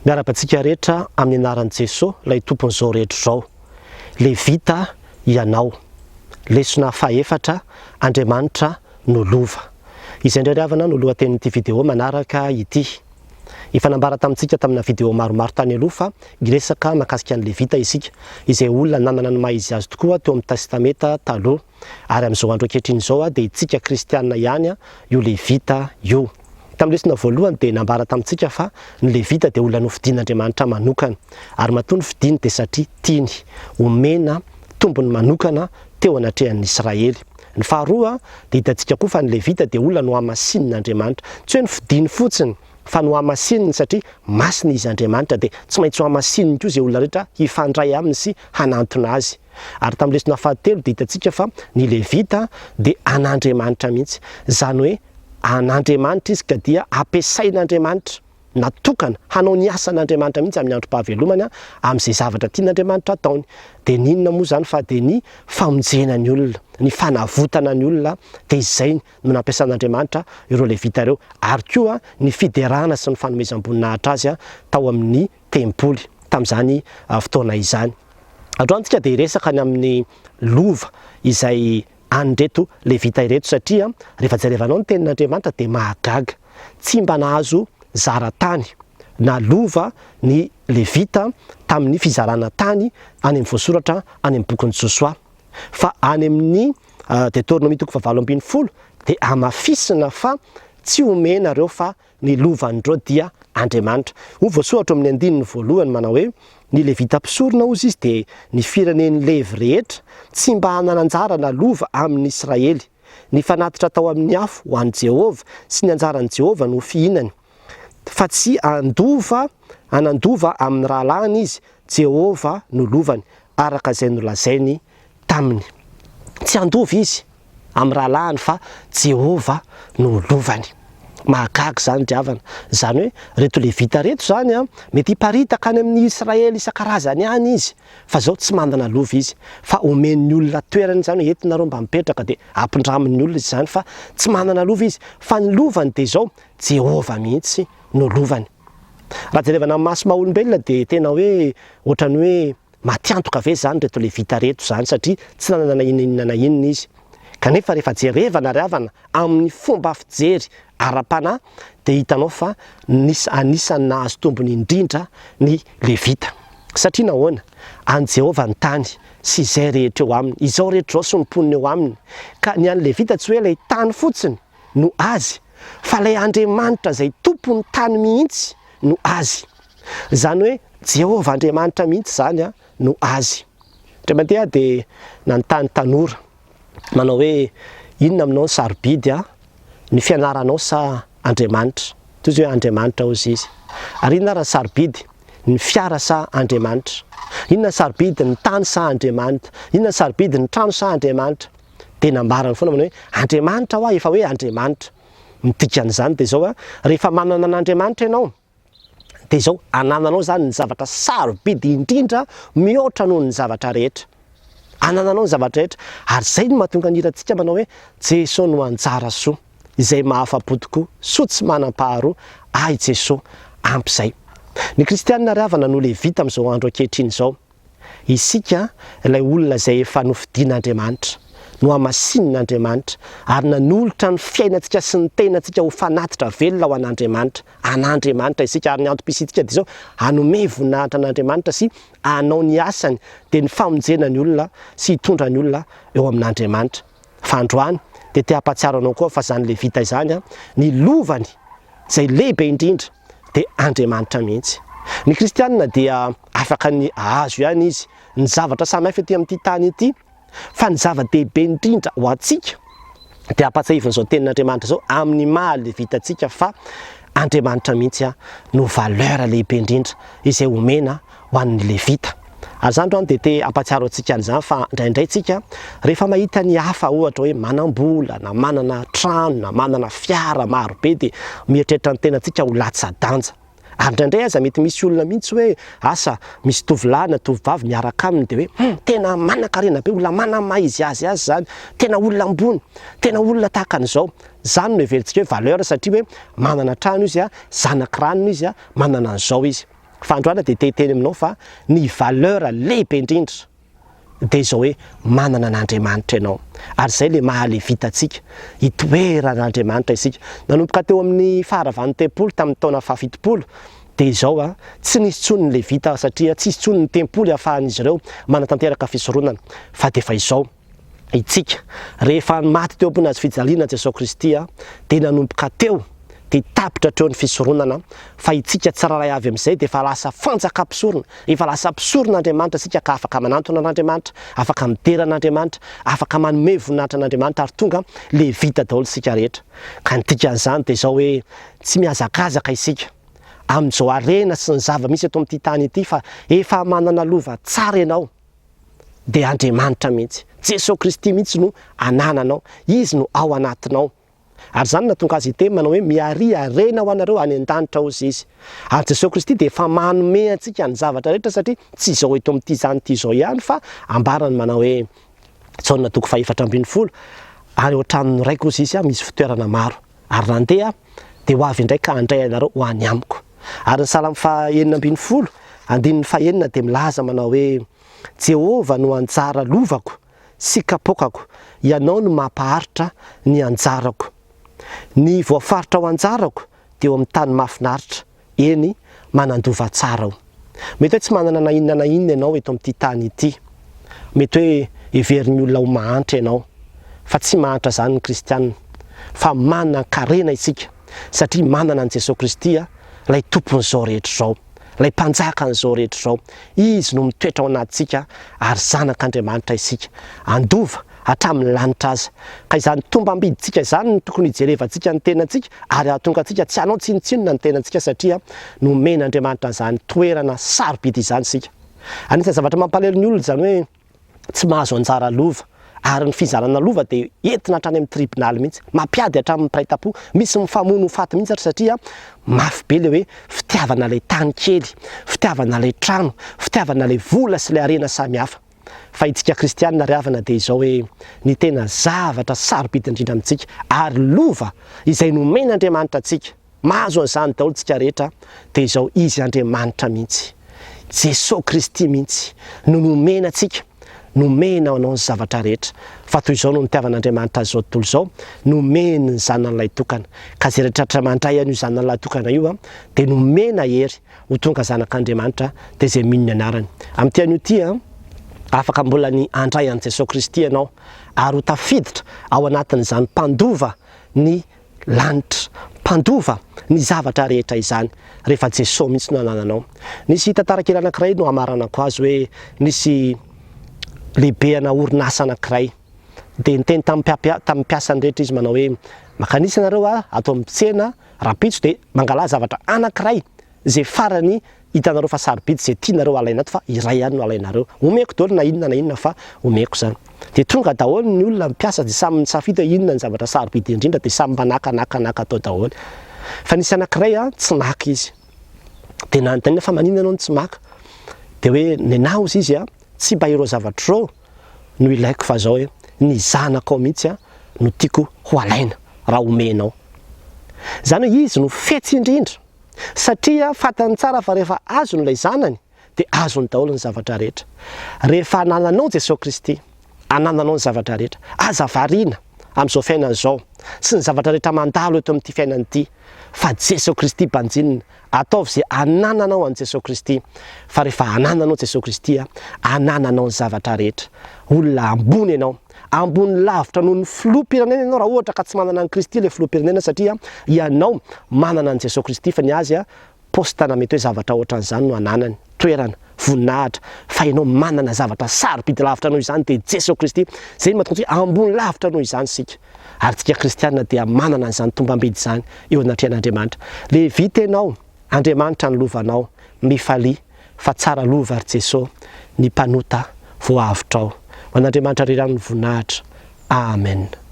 Miara-batsika rehetra amin'ny anaran'i Jesosy, ilay tompon'izao rehetra izao. Levita, ianao. Lesona faefatra, Andriamanitra no lova. Izay indray havana no lohatenin'ity vidéo manaraka ity. Ifanambara tamintsika tamina vidéo maromaro tany aloha fa resaka mahakasika ny Levita isika, izay olona nanana ny maha izy azy tokoa teo amin'ny testameta taloha. Ary amin'izao andro ankehitriny izao dia isika kristianina ihany io Levita io. Tamin'ny lesona voalohany dia nambara tamintsika fa ny Levita dia olona nofidian'Andriamanitra manokana. Ary matoa ny fidiany dia satria tiany omena tombony manokana teo anatrehan'ny Israely. Ny faharoa dia hitantsika koa fa ny Levita dia olona no hamasin'Andriamanitra. Tsy hoe ny fidiany fotsiny fa no hamasininy satria masina izy Andriamanitra dia tsy maintsy hamasininy koa izay olona rehetra hifandray aminy sy hanantona azy. Ary tamin'ny lesona fahatelo dia hitantsika fa ny Levita dia an'Andriamanitra mihitsy. Izany hoe an'Andriamanitra izy ka dia ampiasain'Andriamanitra, natokana hanao ny asan'Andriamanitra mihitsy amin'ny androm-pahavelomany amin'izay zavatra tian'Andriamanitra ataony. Dia ninona moa izany fa dia ny famonjena ny olona, ny fanavotana ny olona, dia izay no nampiasan'Andriamanitra ireo Levita ireo. Ary koa ny fiderana sy ny fanomezam-boninahitra azy tao amin'ny tempoly tamin'izany fotoana izany. Androantsika dia resaka ny amin'ny lova izay an'ireto Levita ireto satria rehefa jerevanao ny tenin'Andriamanitra dia mahagaga, tsy mba nahazo zara-tany na lova ny Levita tamin'ny fizarana tany any amin'ny voasoratra any amin'ny bokin'i Josoa. Fa any amin'ny Deutéronomie 7:20 dia amafisina fa tsy omena ireo fa ny lovan'ireo dia Andriamanitra. Ho voasoratra amin'ny 9 manao hoe ny Levita mpisorona ozy izy dia ny firenen'ny Levi rehetra tsy mba hanan-anjara na lova amin'ny Israely. Ny fanatitra tao amin'ny afo ho an'i Jehova sy ny anjaran'i Jehova no fihinany. Fa tsy hanandova amin'ny rahalahiny izy, Jehova no lovany, araka izay nolazainy taminy. Tsy handova izy amin'ny rahalahiny fa Jehova no lovany. Mahagaga zany diavana. Izany hoe reto Levita reto zany mety hiparitaka any amin'ny Israely isan-karazany any izy, fa zao tsy mandana lova izy, fa omen'ny olona toerany zany hoe entinareo mba mipetraka dia ampindramin'ny olona izany, fa tsy manana lova izy. Fa ny lovany dia zao Jehova mihitsy no lovany. Raha jerevana amin'ny maso maha-olombelona dia tena hoe ohatrany hoe matiantoka ve zany reto Levita reto zany satria tsy nanana inona na inona izy. Kanefa rehefa jerevana ry havana amin'ny fomba fijery ara-panahy dia hitanao fa anisany nahazo tombony indrindra ny Levita. Satria nahoana? Any Jehova ny tany sy izay rehetra eo aminy, izao rehetra izao sy ny mponiny eo aminy. Ka ny an'ny Levita tsy hoe ilay tany fotsiny no azy, fa ilay Andriamanitra izay tompon'ny tany mihitsy no azy. Izany hoe Jehova Andriamanitra mihitsy zany no azy. Indray mandeha dia nanontany tanora manao hoe inona aminao ny sarobidy ny fianaranao sa Andriamanitra? Toy izay hoe Andriamanitra ozy izy. Ary inona ary ny sarobidy? Ny fiara sa Andriamanitra? Inona ny sarobidy? Ny tany sa Andriamanitra? Inona ny sarobidy? Ny trano sa Andriamanitra? Dia nambarany foana manao hoe Andriamanitra ho efa hoe Andriamanitra. Midikan'izany dia zao rehefa manana an'Andriamanitra ianao dia zao anananao zany ny zavatra sarobidy indrindra mihoatra noho ny zavatra rehetra. Anananao ny zavatra rehetra. Ary izay no mahatonga ny hirantsika manao hoe Jesosy no anjara soa, izay mahafa-po tokoa, soa tsy manam-paharoa, ay Jesosy ampy izay. Ny kristianina ry havana no Levita amin'izao andro ankehitriny izao. Isika ilay olona izay efa nofidian'Andriamanitra, no hamasin'Andriamanitra, ary nanolotra ny fiainantsika sy ny tenantsika ho fanatitra velona ho an'Andriamanitra. An'Andriamanitra isika, ary ny antom-pisitsika dia zao hanome voninahitra an'Andriamanitra sy hanao ny asany dia ny famonjena ny olona sy hitondra ny olona eo amin'Andriamanitra. Fa androany dia te hampatsiaro anao koa fa zany Levita izany ny lovany izay lehibe indrindra dia Andriamanitra mihitsy. Ny kristianina dia afaka ny azo ihany izy ny zavatra samihafa ety amin'ity tany ity, fa ny zava-dehibe indrindra ho antsika dia hampatsiavin'izao tenin'Andriamanitra zao amin'ny maha Levitantsika fa Andriamanitra mihitsy no valeur lehibe indrindra izay omena ho an'ny Levita. Ary zany androany dia te hampatsiaro antsika an'izany fa indraindray tsika rehefa mahita ny hafa ohatra hoe manam-bola na manana trano na manana fiara marobe dia mieritreritra ny tenantsika ho latsa-danja. Ary indraindray aza mety misy olona mihitsy hoe asa misy tovolahy na tovovavy miaraka aminy dia hoe tena manan-karena be, olona manan-maha izy azy zany, tena olona ambony, tena olona tahaka an'izao. Zany no everitsika hoe valeur satria hoe manana trano izy, zanaka ranony izy, manana an'izao izy. fa androana dia teteny aminao fa ny valeur lehibe indrindra dia izao hoe manana an'Andriamanitra ianao. Ary izay le maha-Levita antsika, hitoeran'Andriamanitra isika. Nanomboka teo amin'ny faharavan'ny tempolo tamin'ny taona 700 dia izao tsy nisy intsony ny Levita satria tsy nisy intsony ny tempoly ahafahan'izy ireo manatanteraka fisoronana. Fa dia efa izao itsika rehefa maty teo ambony hazo fijaliana Jesosy Kristy dia nanomboka teo dia tapitra treo ny fisoronana, fa itsika tsiraray avy amin'izay dia efa lasa fanjakam-pisorona, efa lasa mpisoron'Andriamanitra isika ka afaka manantona an'Andriamanitra, afaka midera an'Andriamanitra, afaka manome voninahitra an'Andriamanitra ary tonga Levita daholo isika rehetra. Ka ny dikan'izany dia izao hoe tsy mihazakazaka isika amin'izao arena sy ny zava-misy eto amin'ity tany ity, fa efa manana lova tsara ianao dia Andriamanitra mihitsy, Jesosy Kristy mihitsy no anananao, izy no ao anatinao. Ary zany natonga azy iteny manao hoe miara-miaritra ho anareo any an-danitra ozy izy. Ary Jesosy Kristy dia efa manome antsika ny zavatra rehetra satria tsy izao eto amin'ity zany ity izao ihany fa ambarany manao hoe Jaona 4:12 ary ohatran'ny raiko ozy izy misy fitoerana maro ary nandeha dia ho avy indray ka handray anareo ho any amiko. Ary ny Salamy 9:10 andininy 9 dia milaza manao hoe Jehovah no anjara lovako sy kapokako, ianao no mampaharitra ny anjarako. Ny voafaritra ao anjarako dia eo amin'ny tany mahafinaritra, eny manandova tsara aho. Mety hoe tsy manana na inona ianao eto amin'ity tany ity, mety hoe heverin'ny olona ho mahantra ianao, fa tsy mahantra zany ny kristianina, fa manana karena isika satria manana an Jesosy Kristy ilay tompon'izao rehetra izao, ilay mpanjakan'izao rehetra izao. Izy no mitoetra ao anatintsika ary zanak'Andriamanitra isika, andova hatramin'ny lanitra aza. Ka izany tombam-bidintsika izany no tokony hijerevantsika ny tenantsika ary ahatonga antsika tsy hanao tsinotsinona ny tenantsika satria nomen'Andriamanitra izany toerana sarobidy izany isika. Anisan'ny zavatra mampalahelo ny olona izany hoe tsy mahazo anjara lova, ary ny fizarana lova dia entina hatrany amin'ny tribonaly mihitsy, mampiady hatramin'ny mpiraim-po, misy mifamono ho faty mihitsy satria mafy be le hoe fitiavana ilay tany kely, fitiavana ilay trano, fitiavana ilay vola sy ilay arena samihafa. Fa itsika kristianina riavana dia izao hoe ny tena zavatra sarobidy indrindra amintsika ary lova izay nomen'Andriamanitra antsika, mahazo an'izany daholo tsika rehetra dia izao izy Andriamanitra mihitsy, Jesosy Kristy mihitsy no nomena antsika, nomena anao ny zavatra rehetra. Fa toy izao no nitiavan'Andriamanitra azy izao tontolo izao, nomeny ny zanan'ilay tokana. Ka izay rehetrarehetra mandray an'io zanan'ilay tokana io dia nomena hery ho tonga zanak'Andriamanitra dia izay mino ny anarany. Amin'ity an'io ity afaka mbola ny andray an'i Jesosy Kristy ianao ary ho tafiditra ao anatin'izany mpandova ny lanitra, mpandova ny zavatra rehetra izany rehefa Jesosy mihitsy no anananao. Nisy tantara kely anankiray no hamaranako azy hoe nisy lehibeana orinasa anankiray dia niteny tamin'ny mpiasany rehetra izy manao hoe makanisa anareo atao amin'ny tsena rapitso dia mangala zavatra anankiray izay farany hitanareo fa sarobidy izay tianareo alaina ato fa iray ihany no alainareo. Omeko daholo na inona fa omeko zany. Dia tonga daholo ny olona mpiasa dia samy misafidy hoe inona ny zavatra sarobidy indrindra dia samy manakanaka atao daholo. Fa nisy anankiray tsy maka izy. Dia nanontaniana fa maninona anao no tsy maka? Dia hoe nenahy ozy izy tsy mba ireo zavatra izao no ilaiko fa zao hoe ny zanaka ao mihitsy no tiako ho alaina raha omenao. Zany hoe izy no fetsy indrindra satria fatany tsara fa rehefa azony ilay zanany dia azony daholo ny zavatra rehetra. Rehefa anananao Jesosy Kristy, anananao ny zavatra rehetra, aza variana amin'izao fiainana izao sy ny zavatra rehetra mandalo eto amin'ity fiainana ity, fa Jesosy Kristy mpanjinina, ataovy izay anananao an Jesosy Kristy. Fa rehefa anananao Jesosy Kristy anananao ny zavatra rehetra. Olona ambony ianao, ambony lavitra noho ny filoham-pirenena ianao raha ohatra ka tsy manana an'i Kristy ilay filoham-pirenena satria ianao manana an'i Jesosy Kristy fa ny azy postana mety hoe zavatra ohatran'izany no ananany, toerana, voninahitra, fa ianao manana zavatra sarobidy lavitra noho izany dia Jesosy Kristy. Izay no mahatonga hoe ambony lavitra noho izany isika. Ary tsika kristianina dia manana an'izany tombam-bidy izany eo anatrehan'Andriamanitra. Levita ianao, Andriamanitra ny lovanao, mifalia fa tsara lova ary Jesosy ny mpanota voavitra ao. Ho an'Andriamanitra rirany ny voninahitra. Amen.